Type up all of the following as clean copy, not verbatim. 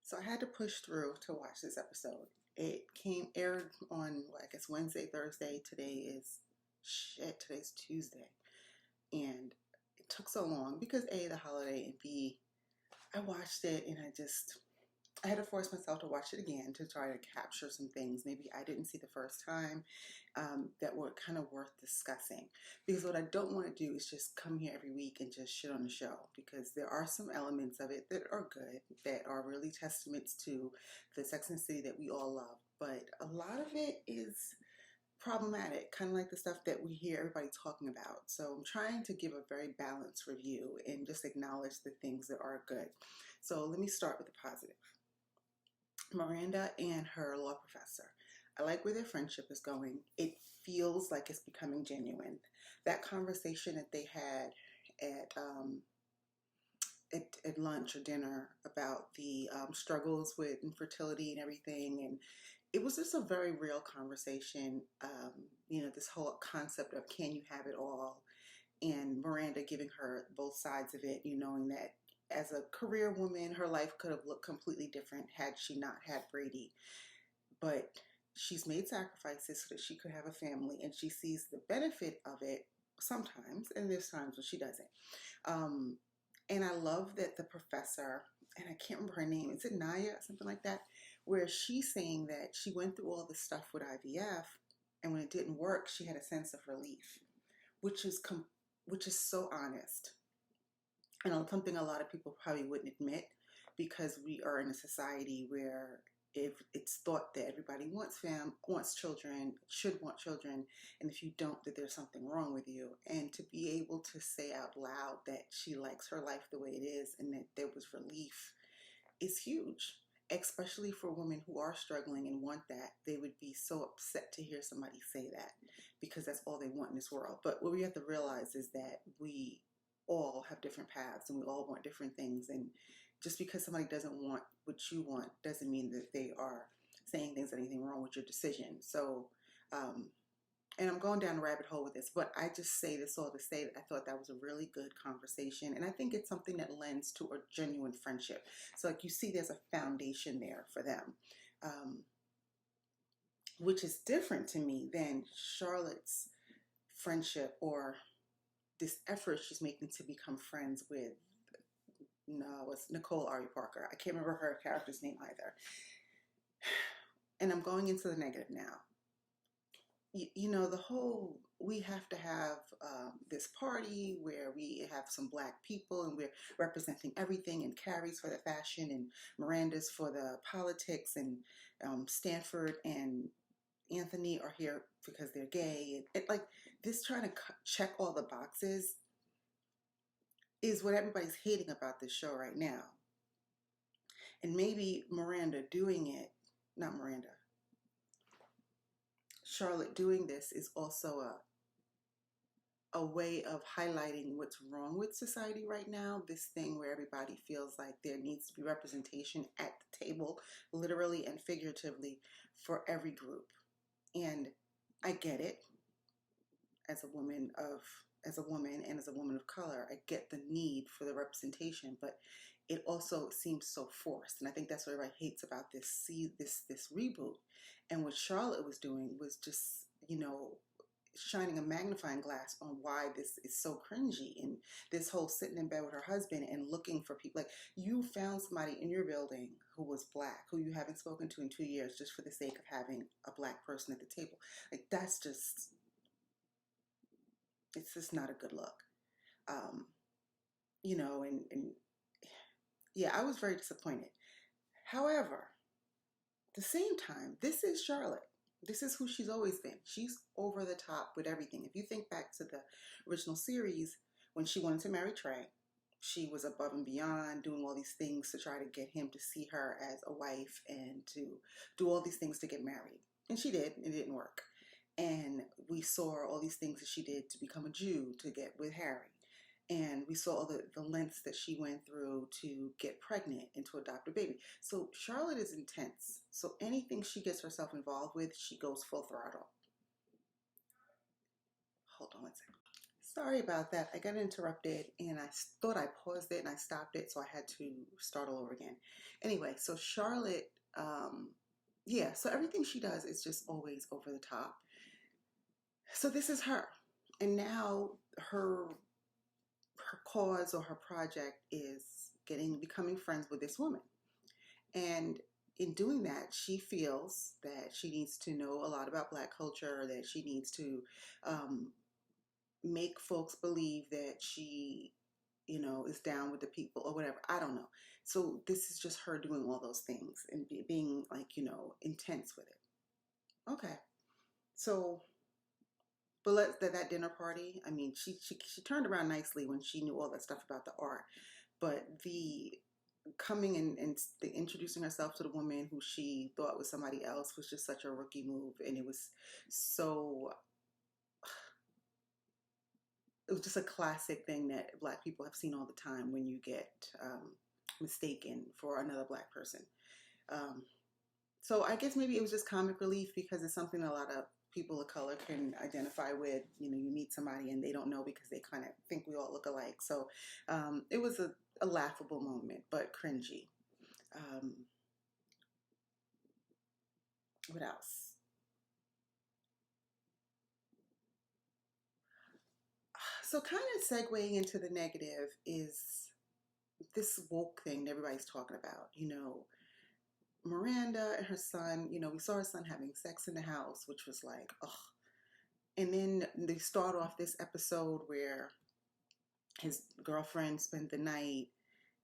So I had to push through to watch this episode. It aired on, well, I guess Wednesday, Thursday. Today's Tuesday. And it took so long because A, the holiday, and B, I watched it and I had to force myself to watch it again to try to capture some things maybe I didn't see the first time that were kind of worth discussing. Because what I don't want to do is just come here every week and just shit on the show, because there are some elements of it that are good, that are really testaments to the Sex and the City that we all love. But a lot of it is problematic, kind of like the stuff that we hear everybody talking about. So I'm trying to give a very balanced review and just acknowledge the things that are good. So let me start with the positive. Miranda and her law professor. I like where their friendship is going. It feels like it's becoming genuine. That conversation that they had at lunch or dinner about the struggles with infertility and everything, and it was just a very real conversation. This whole concept of can you have it all, and Miranda giving her both sides of it, knowing that as a career woman, her life could have looked completely different had she not had Brady. But she's made sacrifices so that she could have a family, and she sees the benefit of it sometimes, and there's times when she doesn't. And I love that the professor, and I can't remember her name, is it Naya, something like that, where she's saying that she went through all this stuff with IVF, and when it didn't work, she had a sense of relief, which is so honest. And something a lot of people probably wouldn't admit, because we are in a society where if it's thought that everybody wants children, should want children, and if you don't, that there's something wrong with you. And to be able to say out loud that she likes her life the way it is and that there was relief is huge, especially for women who are struggling and want that. They would be so upset to hear somebody say that, because that's all they want in this world. But what we have to realize is that we all have different paths and we all want different things, and just because somebody doesn't want what you want doesn't mean that they are saying there's anything wrong with your decision. So and I'm going down a rabbit hole with this, but I just say this all to say that I thought that was a really good conversation, and I think it's something that lends to a genuine friendship. So like you see there's a foundation there for them, which is different to me than Charlotte's friendship or this effort she's making to become friends with, no, it's Nicole Ari Parker. I can't remember her character's name either. And I'm going into the negative now. The whole, we have to have this party where we have some black people and we're representing everything, and Carrie's for the fashion and Miranda's for the politics, and Stanford and Anthony are here because they're gay. Like this, trying to check all the boxes is what everybody's hating about this show right now. And maybe Charlotte doing this is also a way of highlighting what's wrong with society right now. This thing where everybody feels like there needs to be representation at the table, literally and figuratively, for every group. And I get it. As a woman and as a woman of color, I get the need for the representation, but it also seems so forced. And I think that's what everybody hates about this reboot. And what Charlotte was doing was just, shining a magnifying glass on why this is so cringy, and this whole sitting in bed with her husband and looking for people. Like, you found somebody in your building who was black, who you haven't spoken to in 2 years, just for the sake of having a black person at the table. Like, it's just not a good look. Yeah, I was very disappointed. However, at the same time, this is Charlotte. This is who she's always been. She's over the top with everything. If you think back to the original series, when she wanted to marry Trey, she was above and beyond, doing all these things to try to get him to see her as a wife and to do all these things to get married. And she did, and it didn't work. And we saw all these things that she did to become a Jew, to get with Harry. And we saw all the lengths that she went through to get pregnant and to adopt a baby. So Charlotte is intense. So anything she gets herself involved with, she goes full throttle. Hold on one second. Sorry about that. I got interrupted and I thought I paused it and I stopped it, so I had to start all over again. Anyway, so Charlotte, yeah, so everything she does is just always over the top. So this is her. And now her cause or her project is becoming friends with this woman. And in doing that, she feels that she needs to know a lot about Black culture, that she needs to um, make folks believe that she, is down with the people or whatever. I don't know. So this is just her doing all those things and being like, intense with it. Okay. So, but that dinner party, I mean, she turned around nicely when she knew all that stuff about the art, but the coming and the introducing herself to the woman who she thought was somebody else was just such a rookie move, and so it was just a classic thing that Black people have seen all the time when you get mistaken for another Black person. Um, so I guess maybe it was just comic relief because it's something a lot of people of color can identify with. You meet somebody and they don't know because they kind of think we all look alike. So it was a laughable moment, but cringy. Um, what else? So kind of segueing into the negative is this woke thing that everybody's talking about. Miranda and her son, we saw her son having sex in the house, which was like, ugh. And then they start off this episode where his girlfriend spent the night,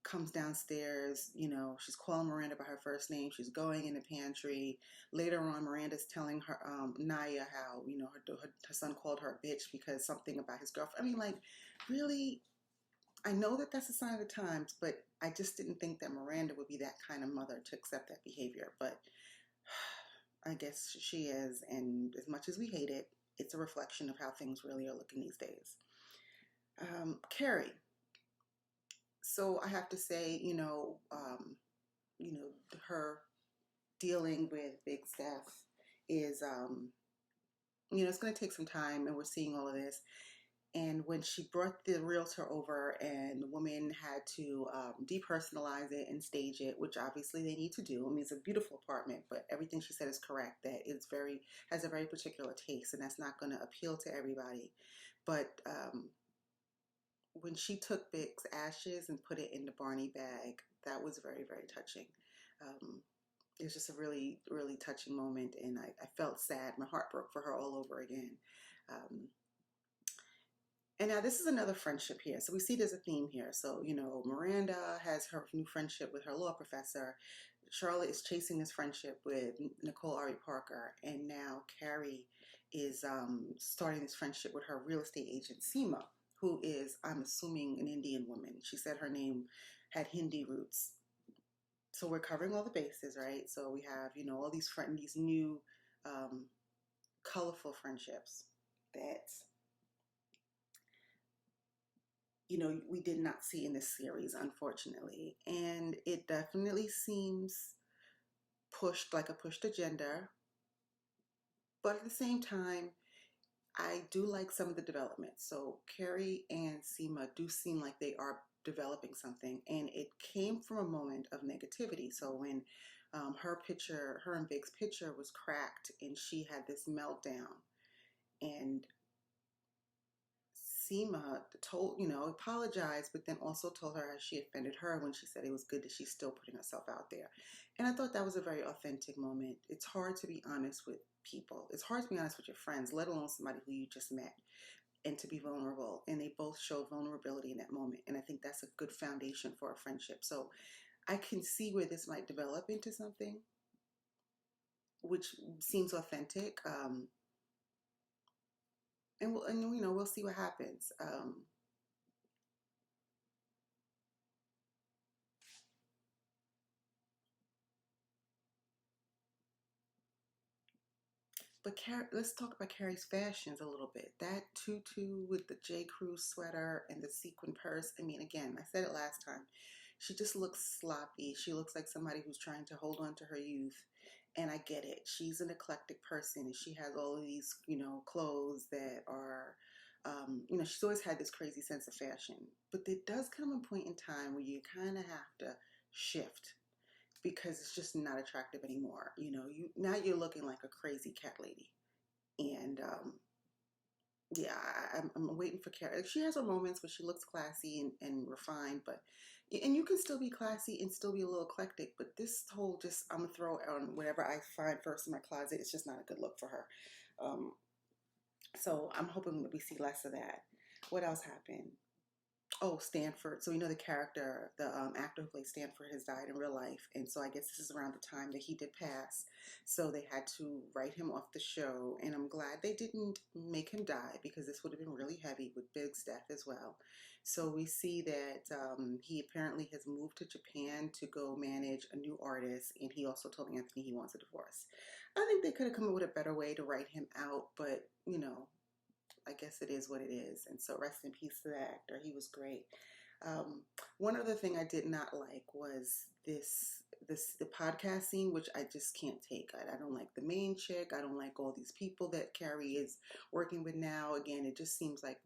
comes downstairs, she's calling Miranda by her first name. She's going in the pantry. Later on, Miranda's telling her, Naya, how, her son called her a bitch because something about his girlfriend. I mean, like, really, I know that that's a sign of the times, but I just didn't think that Miranda would be that kind of mother to accept that behavior. But I guess she is, and as much as we hate it, it's a reflection of how things really are looking these days. Carrie. So I have to say, her dealing with Big Steph is, it's going to take some time, and we're seeing all of this. And when she brought the realtor over and the woman had to depersonalize it and stage it, which obviously they need to do. I mean, it's a beautiful apartment, but everything she said is correct, that it's has a very particular taste, and that's not going to appeal to everybody. But when she took Big's ashes and put it in the Barney bag, that was very, very touching. It was just a really, really touching moment, and I felt sad. My heart broke for her all over again. And now this is another friendship here. So we see there's a theme here. So, Miranda has her new friendship with her law professor. Charlotte is chasing this friendship with Nicole Ari Parker. And now Carrie is starting this friendship with her real estate agent, Seema, who is, I'm assuming, an Indian woman. She said her name had Hindi roots. So we're covering all the bases, right? So we have, all these new colorful friendships that we did not see in this series, unfortunately. And it definitely seems pushed, like a pushed agenda. But at the same time, I do like some of the development. So Carrie and Seema do seem like they are developing something. And it came from a moment of negativity. So when her and Big's picture was cracked and she had this meltdown, and Seema apologized, but then also told her how she offended her when she said it was good that she's still putting herself out there. And I thought that was a very authentic moment. It's hard to be honest with people. It's hard to be honest with your friends, let alone somebody who you just met, and to be vulnerable. And they both showed vulnerability in that moment. And I think that's a good foundation for a friendship. So I can see where this might develop into something which seems authentic. And we'll see what happens. But let's talk about Carrie's fashions a little bit. That tutu with the J. Crew sweater and the sequin purse. I mean, again, I said it last time. She just looks sloppy. She looks like somebody who's trying to hold on to her youth. And I get it. She's an eclectic person, and she has all of these, clothes that are She's always had this crazy sense of fashion, but there does come a point in time where you kind of have to shift because it's just not attractive anymore. Now you're looking like a crazy cat lady, and yeah, I'm waiting for Carrie. She has her moments where she looks classy and refined, and you can still be classy and still be a little eclectic. But this whole just I'm gonna throw on whatever I find first in my closet. It's just not a good look for her. Um, so I'm hoping that we see less of that. What else happened? Oh, Stanford. So the character, the actor who plays Stanford has died in real life, and so I guess this is around the time that he did pass. So they had to write him off the show, and I'm glad they didn't make him die because this would have been really heavy with Big's death as well. So we see that he apparently has moved to Japan to go manage a new artist, and he also told Anthony he wants a divorce. I think they could have come up with a better way to write him out, but I guess it is what it is. And so rest in peace to the actor. He was great. One other thing I did not like was the podcast scene, which I just can't take. I don't like the main chick. I don't like all these people that Carrie is working with now. Again, it just seems like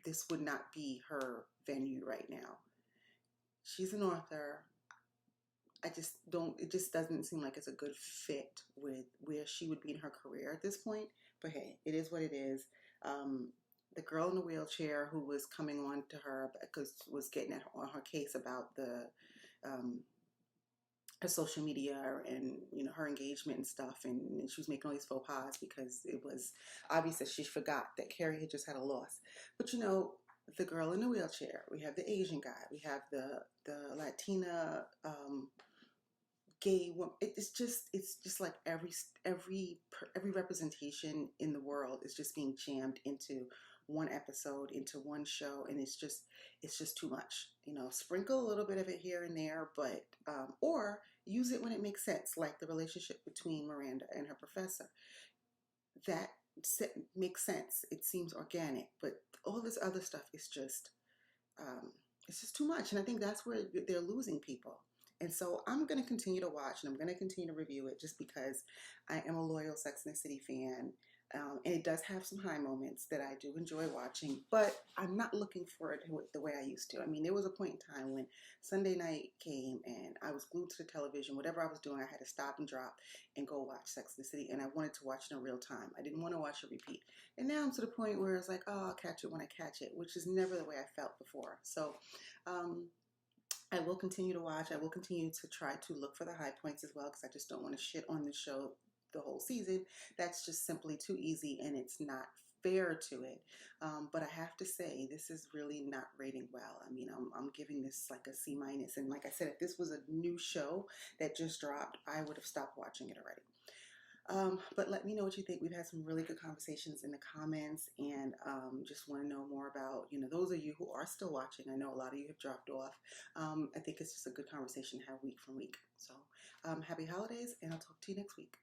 this would not be her venue right now. She's an author. It just doesn't seem like it's a good fit with where she would be in her career at this point. But hey, it is what it is. The girl in the wheelchair who was coming on to her because was getting on her case about her social media and her engagement and stuff, and she was making all these faux pas because it was obvious that she forgot that Carrie had just had a loss. But the girl in the wheelchair, we have the Asian guy, we have the Latina gay woman. It's just like every representation in the world is just being jammed into one episode, into one show, and it's just too much. Sprinkle a little bit of it here and there, but or use it when it makes sense, like the relationship between Miranda and her professor. That makes sense. It seems organic, but all this other stuff is it's just too much, and I think that's where they're losing people. And so I'm going to continue to watch and I'm going to continue to review it just because I am a loyal Sex and the City fan. And it does have some high moments that I do enjoy watching, but I'm not looking for it the way I used to. I mean, there was a point in time when Sunday night came and I was glued to the television. Whatever I was doing, I had to stop and drop and go watch Sex and the City. And I wanted to watch it in real time. I didn't want to watch it repeat. And now I'm to the point where it's like, oh, I'll catch it when I catch it, which is never the way I felt before. So, I will continue to watch. I will continue to try to look for the high points as well because I just don't want to shit on the show the whole season. That's just simply too easy and it's not fair to it. But I have to say, this is really not rating well. I mean, I'm giving this like a C minus. And like I said, if this was a new show that just dropped, I would have stopped watching it already. But let me know what you think. We've had some really good conversations in the comments and just want to know more about, those of you who are still watching. I know a lot of you have dropped off. I think it's just a good conversation to have week from week. So happy holidays and I'll talk to you next week.